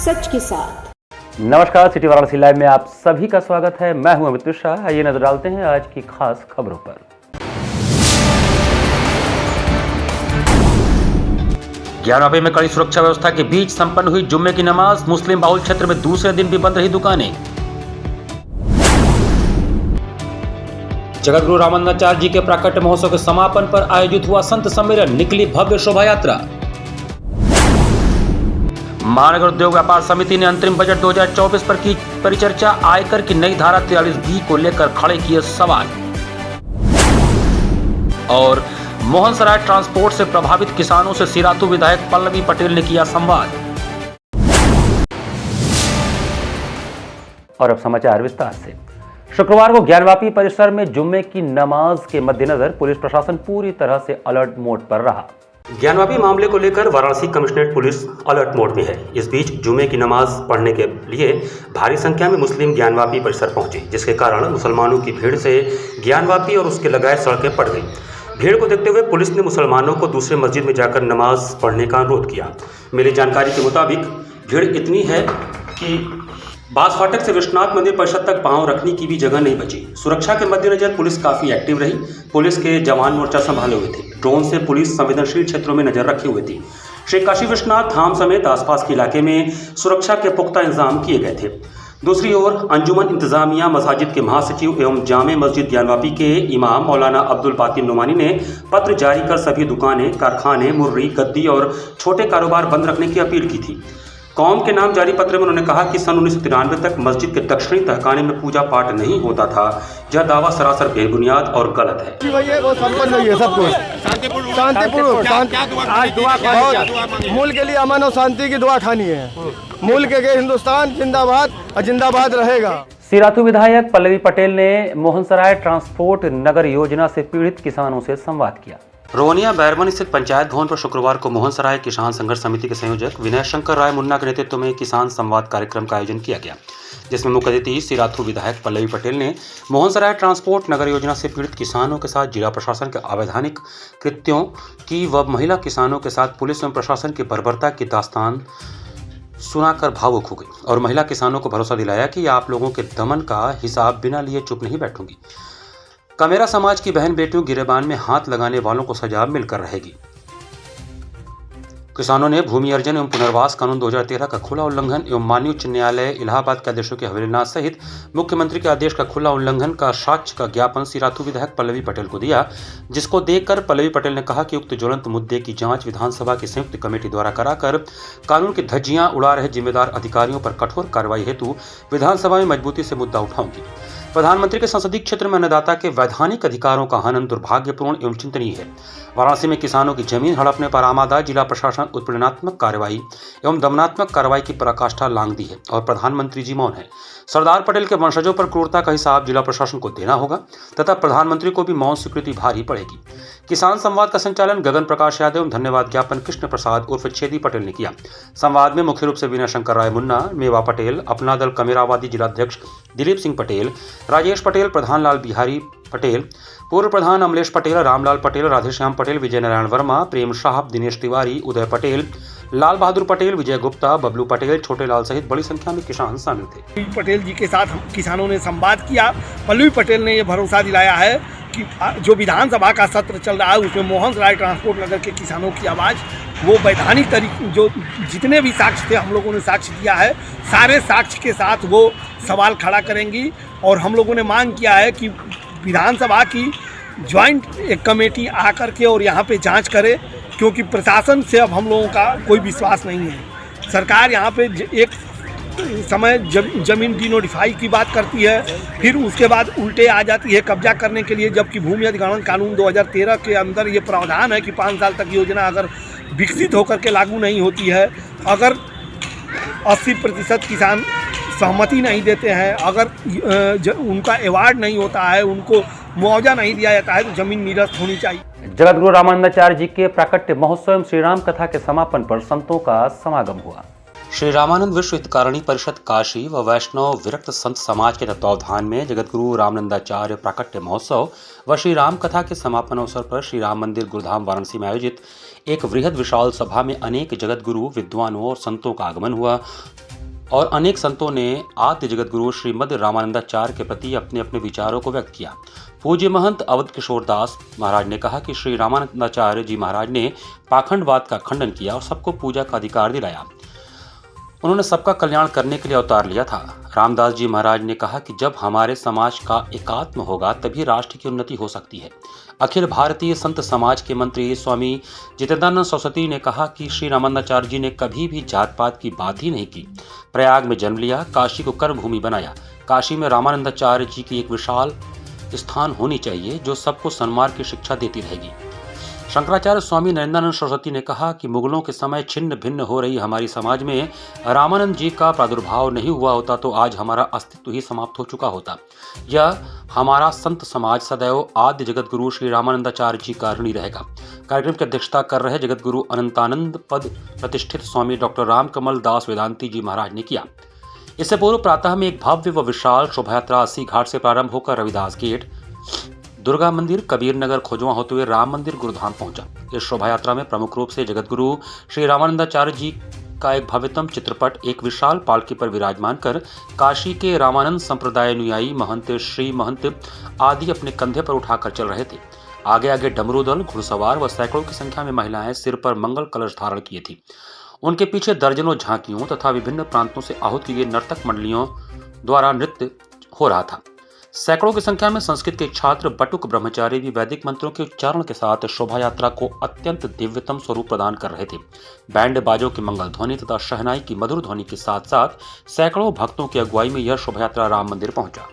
सच के साथ। नमस्कार, सिटी वाराणसी लाइव में आप सभी का स्वागत है। मैं हूं अमित मिश्रा। आइए नजर डालते हैं आज की खास खबरों पर। ज्ञानवापी में कड़ी सुरक्षा व्यवस्था के बीच संपन्न हुई जुम्मे की नमाज। मुस्लिम बाहुल क्षेत्र में दूसरे दिन भी बंद रही दुकानें। जगत गुरु रामानंदाचार्य जी के प्राकट्य महोत्सव के समापन पर आयोजित हुआ संत सम्मेलन। निकली भव्य शोभा यात्रा। महानगर उद्योग व्यापार समिति ने अंतरिम बजट 2024 पर की परिचर्चा। आयकर की नई धारा 43B को लेकर खड़े किए सवाल। और मोहनसराय ट्रांसपोर्ट से प्रभावित किसानों से सिराथू विधायक पल्लवी पटेल ने किया संवाद। और अब समाचार विस्तार से। शुक्रवार को ज्ञानवापी परिसर में जुम्मे की नमाज के मद्देनजर पुलिस प्रशासन पूरी तरह से अलर्ट मोड पर रहा। ज्ञानवापी मामले को लेकर Varanasi commissionerate police alert mode में है। इस बीच जुमे की नमाज पढ़ने के लिए भारी संख्या में मुस्लिम ज्ञानवापी परिसर पहुंचे, जिसके कारण मुसलमानों की भीड़ से ज्ञानवापी और उसके लगाए सड़कें पड़ गई। भीड़ को देखते हुए पुलिस ने मुसलमानों को दूसरे मस्जिद में जाकर नमाज पढ़ने का अनुरोध किया। मिली जानकारी के मुताबिक भीड़ इतनी है कि बास फाटक से विश्वनाथ मंदिर परिसर तक पांव रखने की भी जगह नहीं बची। सुरक्षा के मद्देनजर पुलिस काफी एक्टिव रही। पुलिस के जवान मोर्चा संभाले हुए थे। ड्रोन से पुलिस संवेदनशील क्षेत्रों में नजर रखे हुए थी। श्री काशी विश्वनाथ धाम समेत आसपास के इलाके में सुरक्षा के पुख्ता इंतजाम किए गए थे। दूसरी ओर अंजुमन इंतजामिया मसाजिद के महासचिव एवं जामे मस्जिद ज्ञानवापी के इमाम मौलाना अब्दुल बातिन नुमानी ने पत्र जारी कर सभी दुकानें, कारखाने, मुर्री, गद्दी और छोटे कारोबार बंद रखने की अपील की थी। कौम के नाम जारी पत्र में उन्होंने कहा कि सन 1993 तक मस्जिद के दक्षिणी तहखाने में पूजा पाठ नहीं होता था। यह दावा सरासर बेबुनियाद और गलत है। वो संपन्न हुई है सब कुछ शांतिपूर्वक। मुल्क के लिए अमन और शांति की दुआ खानी है। मुल्क के हिंदुस्तान जिंदाबाद और जिंदाबाद रहेगा। सिराथू विधायक पल्लवी पटेल ने मोहनसराय ट्रांसपोर्ट नगर योजना से पीड़ित किसानों से संवाद किया। रोहनिया बैरमन स्थित पंचायत भवन पर शुक्रवार को मोहनसराय किसान संघर्ष समिति के संयोजक विनय शंकर राय मुन्ना के नेतृत्व में किसान संवाद कार्यक्रम का आयोजन किया गया, जिसमें मुख्य अतिथि सिराथू विधायक पल्लवी पटेल ने मोहनसराय ट्रांसपोर्ट नगर योजना से पीड़ित किसानों के साथ जिला प्रशासन के अवैधानिक कृत्यों की व महिला किसानों के साथ पुलिस एवं प्रशासन की बर्बरता की दास्तान सुनाकर भावुक हो गई और महिला किसानों को भरोसा दिलाया कि आप लोगों के दमन का हिसाब बिना लिए चुप नहीं बैठूंगी। कमेरा समाज की बहन बेटियों गिरेबान में हाथ लगाने वालों को सजा मिलकर रहेगी। किसानों ने भूमि अर्जन एवं पुनर्वास कानून 2013 का खुला उल्लंघन एवं माननीय उच्च न्यायालय इलाहाबाद के आदेशों के हवेलीनाथ सहित मुख्यमंत्री के आदेश का खुला उल्लंघन का साक्ष्य का ज्ञापन सिराथू विधायक पल्लवी पटेल को दिया, जिसको देखकर पल्लवी पटेल ने कहा कि उक्त ज्वलंत मुद्दे की जांच विधानसभा की संयुक्त कमेटी द्वारा कराकर कानून की धज्जियां उड़ा रहे जिम्मेदार अधिकारियों पर कठोर कार्रवाई हेतु विधानसभा में मजबूती से मुद्दा उठाऊंगी। प्रधानमंत्री के संसदीय क्षेत्र में अन्नदाता के वैधानिक अधिकारों का हनन दुर्भाग्यपूर्ण एवं चिंतनीय है। वाराणसी में किसानों की जमीन हड़पने पर आमादा जिला प्रशासन उत्पीड़नात्मक कार्रवाई एवं दमनात्मक कार्रवाई की पराकाष्ठा लांघ दी है और प्रधानमंत्री जी मौन है। सरदार पटेल के वंशजों पर क्रूरता का हिसाब जिला प्रशासन को देना होगा तथा प्रधानमंत्री को भी मौन स्वीकृति भारी पड़ेगी। किसान संवाद का संचालन गगन प्रकाश यादव एवं धन्यवाद ज्ञापन कृष्ण प्रसाद उर्फ छेदी पटेल ने किया। संवाद में मुख्य रूप से विनय शंकर राय मुन्ना, मेवा पटेल, अपना दल कमेरावादी जिलाध्यक्ष दिलीप सिंह पटेल, राजेश पटेल, प्रधान लाल बिहारी पटेल, पूर्व प्रधान अमलेश पटेल, रामलाल पटेल, राधेश्याम पटेल, विजय नारायण वर्मा, प्रेम साहब, दिनेश तिवारी, उदय पटेल, लाल बहादुर पटेल, विजय गुप्ता, बबलू पटेल, छोटे लाल सहित बड़ी संख्या में किसान शामिल थे। पटेल जी के साथ किसानों ने संवाद किया। पल्लवी पटेल ने यह भरोसा दिलाया है कि जो विधानसभा का सत्र चल रहा है उसमें मोहनसराय ट्रांसपोर्ट नगर के किसानों की आवाज़ वो वैधानिक तरीके जो जितने भी साक्ष्य थे हम लोगों ने साक्ष्य दिया है, सारे साक्ष्य के साथ वो सवाल खड़ा करेंगी। और हम लोगों ने मांग किया है कि विधानसभा की ज्वाइंट एक कमेटी आकर के और यहाँ पे जांच करे, क्योंकि प्रशासन से अब हम लोगों का कोई विश्वास नहीं है। सरकार यहाँ पे एक समय जमीन डिनोटिफाई की बात करती है, फिर उसके बाद उल्टे आ जाती है कब्जा करने के लिए, जबकि भूमि अधिग्रहण कानून 2013 के अंदर ये प्रावधान है कि 5 साल तक योजना अगर विकसित होकर के लागू नहीं होती है, अगर 80% किसान सहमति नहीं देते हैं, अगर उनका अवार्ड नहीं होता है, उनको मुआवजा नहीं दिया जाता है, तो जमीन निरस्त होनी चाहिए। जगत गुरु रामानंदाचार्य जी के प्राकट्य महोत्सव एवं श्री राम कथा के समापन पर संतों का समागम हुआ। श्री रामानंद विश्व हितकारिणी परिषद काशी व वैष्णव विरक्त संत समाज के तत्वावधान में जगतगुरु रामानंदाचार्य प्राकट्य महोत्सव व श्री राम कथा के समापन अवसर पर श्री राम मंदिर गुरुधाम वाराणसी में आयोजित एक वृहद विशाल सभा में अनेक जगतगुरु विद्वानों और संतों का आगमन हुआ और अनेक संतों ने आद्य जगत गुरु श्रीमद रामानंदाचार्य के प्रति अपने अपने विचारों को व्यक्त किया। पूज्य महंत अवध किशोर दास महाराज ने कहा कि श्री रामानंदाचार्य जी महाराज ने पाखंडवाद का खंडन किया और सबको पूजा का अधिकार दिलाया। उन्होंने सबका कल्याण करने के लिए अवतार लिया था। रामदास जी महाराज ने कहा कि जब हमारे समाज का एकात्म होगा तभी राष्ट्र की उन्नति हो सकती है। अखिल भारतीय संत समाज के मंत्री स्वामी जितेंद्रानंद सरस्वती ने कहा कि श्री रामानंदाचार्य जी ने कभी भी जात पात की बात ही नहीं की। प्रयाग में जन्म लिया, काशी को कर्म भूमि बनाया। काशी में रामानंदाचार्य जी की एक विशाल स्थान होनी चाहिए जो सबको सन्मार्ग की शिक्षा देती रहेगी। शंकराचार्य स्वामी नरेंद्रानंद सरस्वती ने कहा कि मुगलों के समय छिन्न भिन्न हो रही हमारी समाज में रामानंद जी का प्रादुर्भाव नहीं हुआ होता तो आज हमारा अस्तित्व ही समाप्त हो चुका होता। यह हमारा संत समाज सदैव आद्य जगत गुरु श्री रामानंदाचार्य जी का ऋणी रहेगा। कार्यक्रम की अध्यक्षता कर रहे जगत गुरु अनंतानंद पद प्रतिष्ठित स्वामी डॉक्टर रामकमल दास वेदांती जी महाराज ने किया। इससे पूर्व प्रातः में एक भव्य व विशाल शोभायात्रा 80 घाट से प्रारंभ होकर रविदास गेट, दुर्गा मंदिर, कबीर नगर, खोजवा होते हुए राम मंदिर गुरुधाम पहुंचा। इस शोभा यात्रा में प्रमुख रूप से जगत गुरु श्री रामानंदाचार्य जी का एक भव्यतम चित्रपट एक विशाल पालकी पर विराजमान कर काशी के रामानंद संप्रदाय अनुयायी महंत श्री महंत आदि अपने कंधे पर उठाकर चल रहे थे। आगे आगे डमरू दल, घुड़सवार व सैकड़ों की संख्या में महिलाएं सिर पर मंगल कलश धारण किए थी। उनके पीछे दर्जनों झांकियों तथा विभिन्न प्रांतों से आहूत की गई नर्तक मंडलियों द्वारा नृत्य हो रहा था। सैकड़ों की संख्या में संस्कृत के छात्र बटुक ब्रह्मचारी भी वैदिक मंत्रों के उच्चारण के साथ शोभा यात्रा को अत्यंत दिव्यतम स्वरूप प्रदान कर रहे थे। बैंड बाजों की मंगल ध्वनि तथा शहनाई की मधुर ध्वनि के साथ साथ सैकड़ों भक्तों की अगुवाई में यह शोभा यात्रा राम मंदिर पहुंचा।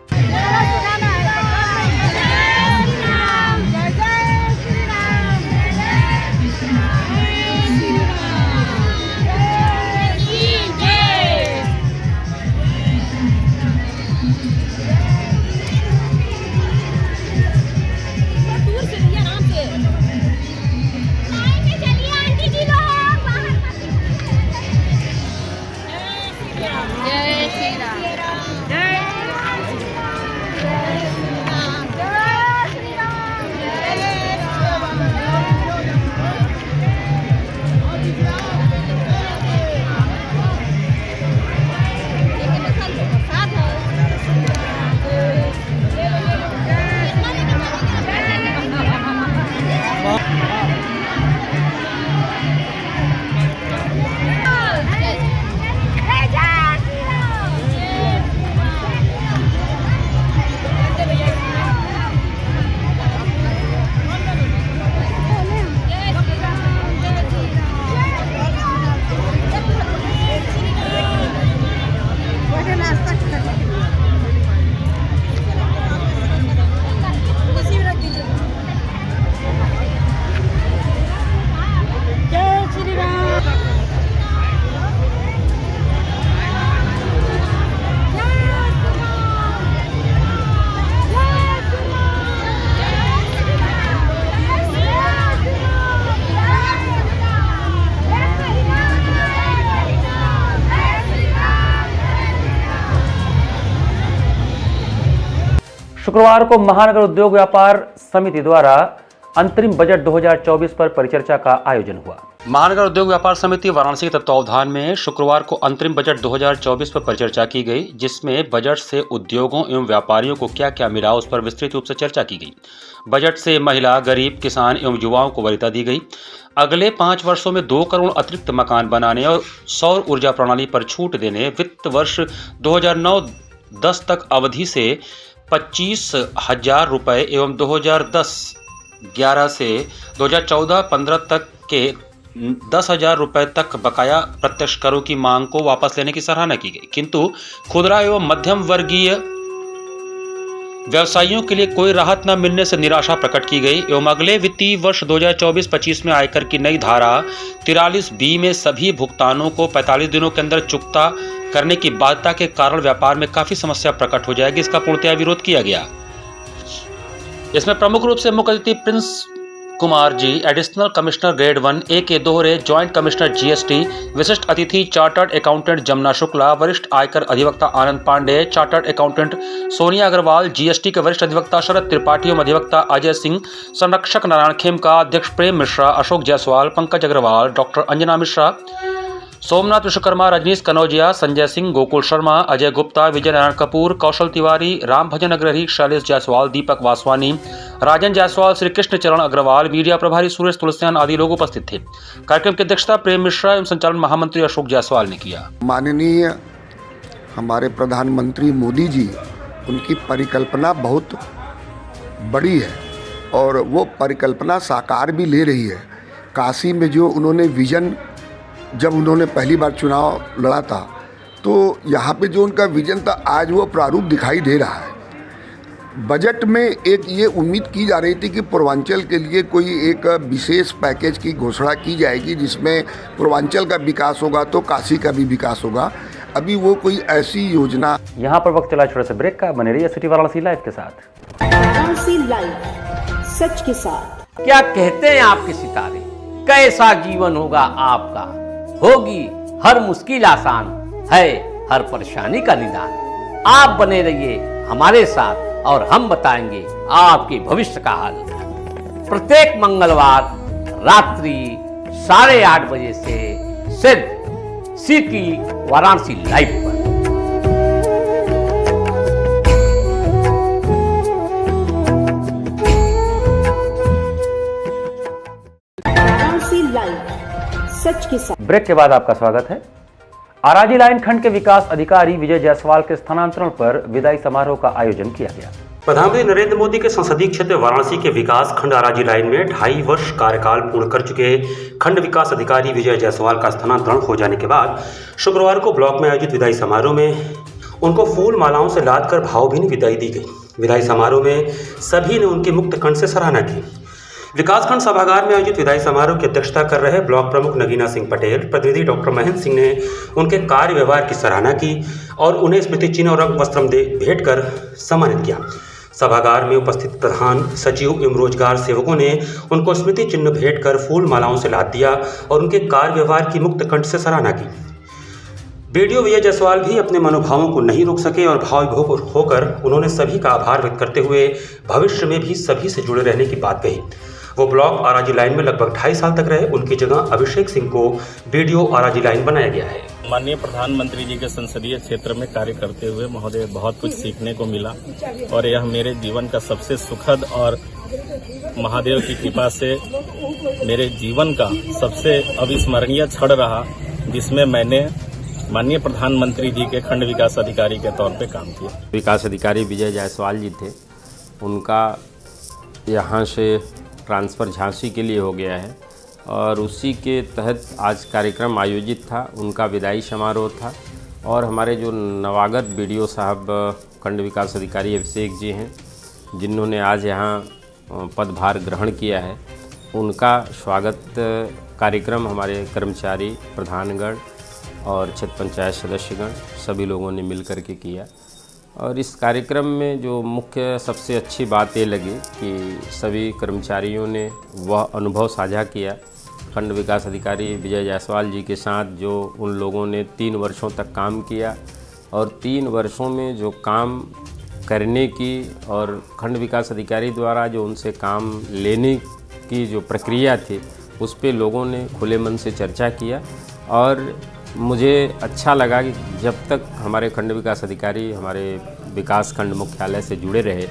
शुक्रवार को महानगर उद्योग व्यापार समिति द्वारा अंतरिम बजट 2024 पर परिचर्चा का आयोजन हुआ। महानगर उद्योग व्यापार समिति वाराणसी के तत्वावधान में शुक्रवार को अंतरिम बजट 2024 पर परिचर्चा की गई, जिसमें बजट से उद्योगों एवं व्यापारियों को क्या क्या मिला उस पर विस्तृत रूप से चर्चा की गई। बजट से महिला, गरीब, किसान एवं युवाओं को वरीयता दी गई। अगले 5 वर्षों में 2 करोड़ अतिरिक्त मकान बनाने और सौर ऊर्जा प्रणाली पर छूट देने, वित्त वर्ष 2009-10 तक अवधि से 25,000 रुपये एवं 2010-11 से 2014-15 तक के 10,000 रुपये तक बकाया प्रत्यक्ष करों की मांग को वापस लेने की सराहना की गई, किंतु खुदरा एवं मध्यम वर्गीय व्यवसायियों के लिए कोई राहत न मिलने से निराशा प्रकट की गई एवं अगले वित्तीय वर्ष 2024-25 में आयकर की नई धारा 43B में सभी भुगतानों को 45 दिनों के अंदर चुकता करने की बाध्यता के कारण व्यापार में काफी समस्या प्रकट हो जाएगी। इसका पूर्णतया विरोध किया गया। इसमें प्रमुख रूप से मुख्य अतिथि Prince Kumar ji, additional commissioner grade 1 A.K. दोहरे, ज्वाइंट कमिश्नर GST, विशिष्ट अतिथि चार्टर्ड अकाउंटेंट जमुना शुक्ला, वरिष्ठ आयकर अधिवक्ता Anand Pandey, chartered accountant Sonia Agarwal, GST के वरिष्ठ अधिवक्ता शरद त्रिपाठी एवं अधिवक्ता अजय सिंह, संरक्षक नारायण खेमका, अध्यक्ष प्रेम मिश्रा, अशोक जायसवाल, पंकज अग्रवाल, डॉक्टर अंजना मिश्रा, सोमनाथ विश्वकर्मा, रजनीश कनौजिया, संजय सिंह, गोकुल शर्मा, अजय गुप्ता, विजय नारायण कपूर, कौशल तिवारी, राम भजन अग्रही, शैलेश जायसवाल, दीपक वासवानी, राजन जायसवाल, श्री कृष्ण चरण अग्रवाल, मीडिया प्रभारी सुरेश तुलसियान आदि लोग उपस्थित थे। कार्यक्रम की अध्यक्षता प्रेम मिश्रा एवं संचालन महामंत्री अशोक जायसवाल ने किया। माननीय हमारे प्रधानमंत्री मोदी जी, उनकी परिकल्पना बहुत बड़ी है और वो परिकल्पना साकार भी ले रही है। काशी में जो उन्होंने विजन, जब उन्होंने पहली बार चुनाव लड़ा था तो यहाँ पे जो उनका विजन था, आज वो प्रारूप दिखाई दे रहा है। बजट में एक ये उम्मीद की जा रही थी कि पूर्वांचल के लिए कोई एक विशेष पैकेज की घोषणा की जाएगी जिसमें पूर्वांचल का विकास होगा तो काशी का भी विकास होगा। अभी वो कोई ऐसी योजना। यहाँ पर वक्त चला छोटे से ब्रेक का। बने रहिए सिटी वाराणसी लाइव के साथ। वाराणसी लाइव, सच के साथ। क्या कहते हैं आपके सितारे, कैसा जीवन होगा आपका, होगी हर मुश्किल आसान, है हर परेशानी का निदान। आप बने रहिए हमारे साथ और हम बताएंगे आपके भविष्य का हाल। प्रत्येक मंगलवार रात्रि 8:30 बजे से सिर्फ सिटी वाराणसी लाइव पर। वाराणसी लाइव, सच के साथ। ब्रेक के बाद आपका स्वागत है। आराजी लाइन खंड के विकास अधिकारी विजय जायसवाल के स्थानांतरण पर विदाई समारोह का आयोजन किया गया। प्रधानमंत्री नरेंद्र मोदी के संसदीय क्षेत्र वाराणसी के विकास खंड आराजी लाइन में 2.5 वर्ष कार्यकाल पूर्ण कर चुके खंड विकास अधिकारी विजय जायसवाल का स्थानांतरण हो जाने के बाद शुक्रवार को ब्लॉक में आयोजित विदाई समारोह में उनको फूल मालाओं से लादकर भावभीनी विदाई दी गई। विदाई समारोह में सभी ने उनकी मुक्त कंठ से सराहना की। विकासखंड सभागार में आयोजित विदाई समारोह की अध्यक्षता कर रहे ब्लॉक प्रमुख नगीना सिंह पटेल, प्रतिनिधि डॉक्टर महेंद्र सिंह ने उनके कार्य व्यवहार की सराहना की और उन्हें स्मृति चिन्ह और अंग वस्त्रम भेंट कर सम्मानित किया। सभागार में उपस्थित प्रधान सचिव एवं रोजगार सेवकों ने उनको स्मृति चिन्ह भेंट कर फूल मालाओं से लाद दिया और उनके कार्य व्यवहार की मुक्त कंठ से सराहना की। बीडीओ विजय जायसवाल भी अपने मनोभावों को नहीं रोक सके और भावविभोर होकर उन्होंने सभी का आभार व्यक्त करते हुए भविष्य में भी सभी से जुड़े रहने की बात कही। वो ब्लॉक आराजी लाइन में लगभग 2.5 साल तक रहे। उनकी जगह अभिषेक सिंह को बीडीओ आराजी लाइन बनाया गया है। माननीय प्रधानमंत्री जी के संसदीय क्षेत्र में कार्य करते हुए महोदय बहुत कुछ सीखने को मिला और यह मेरे जीवन का सबसे सुखद और महादेव की कृपा से मेरे जीवन का सबसे अविस्मरणीय क्षण रहा, जिसमें मैंने माननीय प्रधानमंत्री जी के खंड विकास अधिकारी के तौर पे काम किया। विकास अधिकारी विजय जायसवाल जी थे, उनका यहाँ से ट्रांसफ़र झांसी के लिए हो गया है और उसी के तहत आज कार्यक्रम आयोजित था। उनका विदाई समारोह था और हमारे जो नवागत बीडीओ साहब खंड विकास अधिकारी अभिषेक जी हैं, जिन्होंने आज यहाँ पदभार ग्रहण किया है, उनका स्वागत कार्यक्रम हमारे कर्मचारी, प्रधानगण और क्षेत्र पंचायत सदस्यगण सभी लोगों ने मिल कर के किया। और इस कार्यक्रम में जो मुख्य सबसे अच्छी बात ये लगी कि सभी कर्मचारियों ने वह अनुभव साझा किया खंड विकास अधिकारी विजय जायसवाल जी के साथ, जो उन लोगों ने 3 वर्षों तक काम किया और 3 वर्षों में जो काम करने की और खंड विकास अधिकारी द्वारा जो उनसे काम लेने की जो प्रक्रिया थी, उस पे लोगों ने खुले मन से चर्चा किया। और मुझे अच्छा लगा कि जब तक हमारे खंड विकास अधिकारी हमारे विकास खंड मुख्यालय से जुड़े रहे,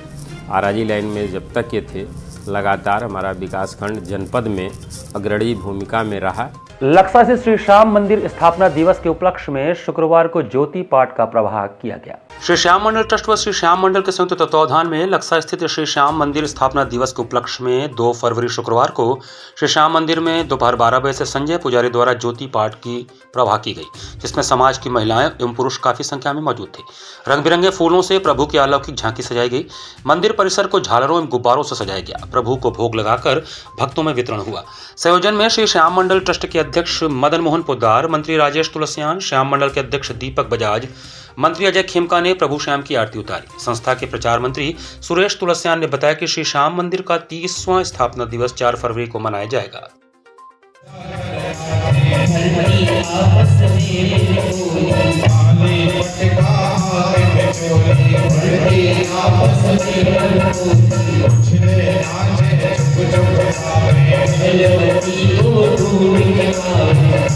आराजी लाइन में जब तक ये थे, लगातार हमारा विकास खंड जनपद में अग्रणी भूमिका में रहा। लक्सा से श्री श्याम मंदिर स्थापना दिवस के उपलक्ष्य में शुक्रवार को ज्योति पाठ का प्रवाह किया गया। श्री श्याम मंडल ट्रस्ट व श्री श्याम मंडल के संयुक्त तत्वावधान में लक्सा स्थित श्री श्याम मंदिर स्थापना दिवस के उपलक्ष्य में 2 फरवरी शुक्रवार को श्री श्याम मंदिर में दोपहर 12 बजे से संजय पुजारी द्वारा ज्योति पाठ की प्रवाह की गई, जिसमें समाज की महिलाएं एवं पुरुष काफी संख्या में मौजूद थे। रंग बिरंगे फूलों से प्रभु की अलौकिक झांकी सजाई गई। मंदिर परिसर को झालरों एवं गुब्बारों से सजाया गया। प्रभु को भोग लगाकर भक्तों में वितरण हुआ। संयोजन में श्री श्याम मंडल ट्रस्ट के अध्यक्ष मदन मोहन पोद्दार, मंत्री राजेश तुलसियान, श्याम मंडल के अध्यक्ष दीपक बजाज, मंत्री अजय खेमका ने प्रभु श्याम की आरती उतारी। संस्था के प्रचार मंत्री सुरेश तुलसियान ने बताया कि श्री श्याम मंदिर का 30वां स्थापना दिवस 4 फरवरी को मनाया जाएगा।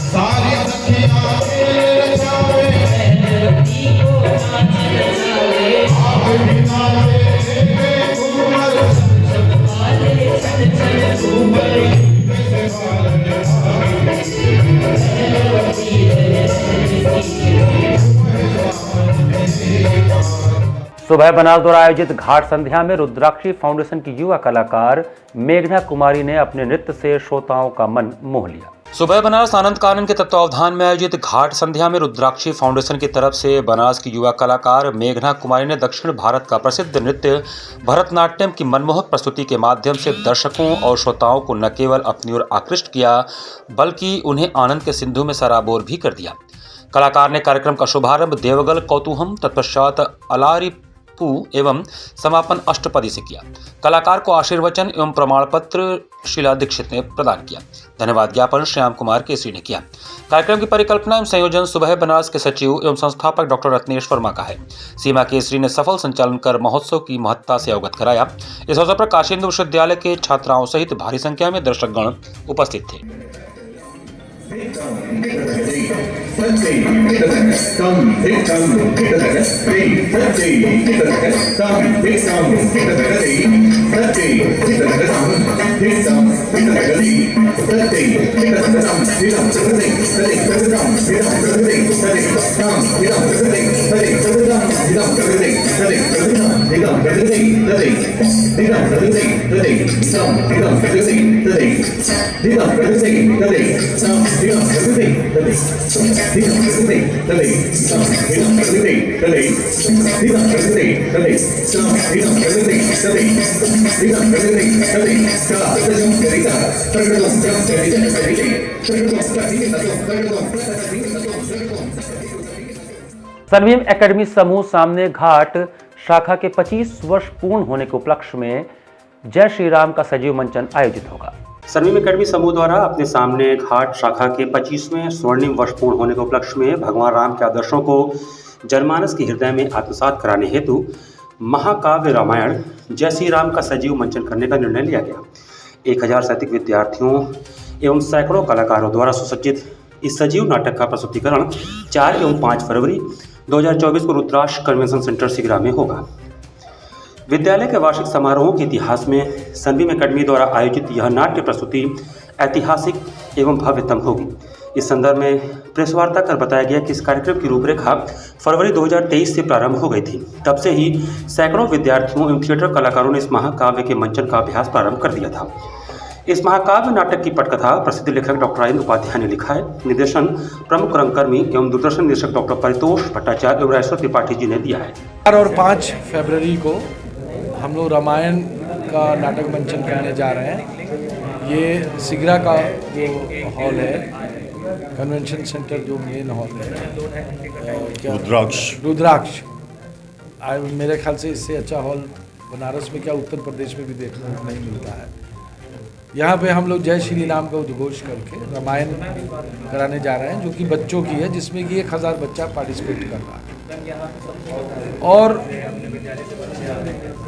सारी सुबह बनास द्वारा आयोजित घाट संध्या में रुद्राक्षी फाउंडेशन की युवा कलाकार मेघना कुमारी ने अपने नृत्य से श्रोताओं का मन मोह लिया। सुबह बनारस आनंद कानन के तत्वावधान में आयोजित घाट संध्या में रुद्राक्षी फाउंडेशन की तरफ से बनारस की युवा कलाकार मेघना कुमारी ने दक्षिण भारत का प्रसिद्ध नृत्य भरतनाट्यम की मनमोहक प्रस्तुति के माध्यम से दर्शकों और श्रोताओं को न केवल अपनी ओर आकृष्ट किया बल्कि उन्हें आनंद के सिंधु में सराबोर भी कर दिया। कलाकार ने कार्यक्रम का शुभारंभ देवगल कौतूहम तत्पश्चात अलारी एवं समापन अष्टपदी से किया। कलाकार को आशीर्वचन एवं प्रमाण पत्र शीला दीक्षित ने प्रदान किया। धन्यवाद ज्ञापन श्याम कुमार केसरी ने किया। कार्यक्रम की परिकल्पना एवं संयोजन सुबह बनारस के सचिव एवं संस्थापक डॉक्टर रत्नेश वर्मा का है। सीमा केसरी ने सफल संचालन कर महोत्सव की महत्ता से अवगत कराया। इस अवसर पर काशी हिंदू विश्वविद्यालय के छात्राओं सहित भारी संख्या में दर्शकगण उपस्थित थे। सरवीम एकेडमी समूह सामने घाट शाखा के 25 वर्ष पूर्ण होने के उपलक्ष्य में जय श्री राम का सजीव मंचन आयोजित होगा। सरवीम एकेडमी समूह द्वारा अपने सामने घाट शाखा के 25वें स्वर्णिम वर्ष पूर्ण होने के उपलक्ष्य में भगवान राम के आदर्शों को जनमानस के हृदय में आत्मसात कराने हेतु महाकाव्य रामायण जय श्री राम का सजीव मंचन करने का निर्णय लिया गया। 1000 से अधिक विद्यार्थियों एवं सैकड़ों कलाकारों द्वारा सुसज्जित इस सजीव नाटक का प्रस्तुतिकरण 4 एवं 5 फरवरी 2024 को रुद्राक्ष कन्वेंशन सेंटर सिगरा में होगा। विद्यालय के वार्षिक समारोहों के इतिहास में सरवीम एकेडमी द्वारा आयोजित यह नाट्य प्रस्तुति ऐतिहासिक एवं भव्यतम होगी। इस संदर्भ में प्रेस वार्ता कर बताया गया कि इस कार्यक्रम की रूपरेखा फरवरी 2023 से प्रारंभ हो गई थी। तब से ही सैकड़ों विद्यार्थियों एवं थिएटर कलाकारों ने इस महाकाव्य के मंचन का अभ्यास प्रारंभ कर दिया था। इस महाकाव्य नाटक की पटकथा प्रसिद्ध लेखक डॉक्टर राजेंद्र उपाध्याय ने लिखा है। निर्देशन प्रमुख रंगकर्मी एवं दूरदर्शन निर्देशक डॉक्टर परितोष भट्टाचार्य एवं राजेश्वर त्रिपाठी जी ने दिया है। 4 और 5 फरवरी को हम लोग रामायण का नाटक मंचन करने जा रहे हैं। ये सिगरा का जो हॉल है, कन्वेंशन सेंटर जो मेन हॉल है, रुद्राक्ष मेरे ख्याल से इससे अच्छा हॉल बनारस में क्या उत्तर प्रदेश में भी देखने को नहीं मिलता है। यहाँ पे हम लोग जय श्री राम का उद्घोष करके रामायण कराने जा रहे हैं, जो कि बच्चों की है, जिसमें कि 1000 बच्चा पार्टिसिपेट कर रहा है। और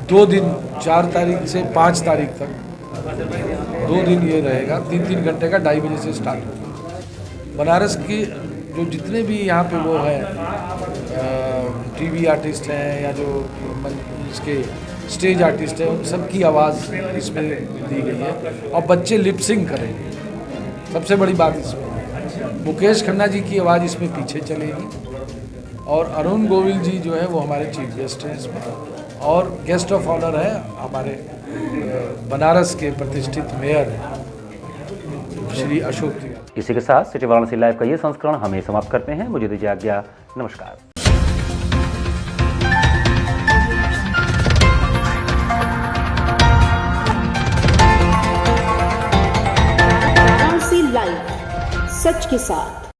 2 दिन 4 तारीख से 5 तारीख तक 2 दिन ये रहेगा। 3-3 घंटे का 2:30 बजे से स्टार्ट होगा। बनारस की जो जितने भी यहाँ पे वो हैं टीवी आर्टिस्ट हैं या जो इसके स्टेज आर्टिस्ट हैं, उन सबकी आवाज़ इसमें दी गई है और बच्चे लिपसिंग करेंगे। सबसे बड़ी बात इसमें मुकेश खन्ना जी की आवाज़ इसमें पीछे चलेगी और अरुण गोविल जी जो है वो हमारे चीफ गेस्ट हैं इसमें, और गेस्ट ऑफ ऑनर है हमारे बनारस के प्रतिष्ठित मेयर श्री अशोक जी। इसी के साथ सिटी वाराणसी लाइव का ये संस्करण हमें समाप्त करते हैं। मुझे दीजिए आज्ञा। नमस्कार। वाराणसी लाइव, सच के साथ।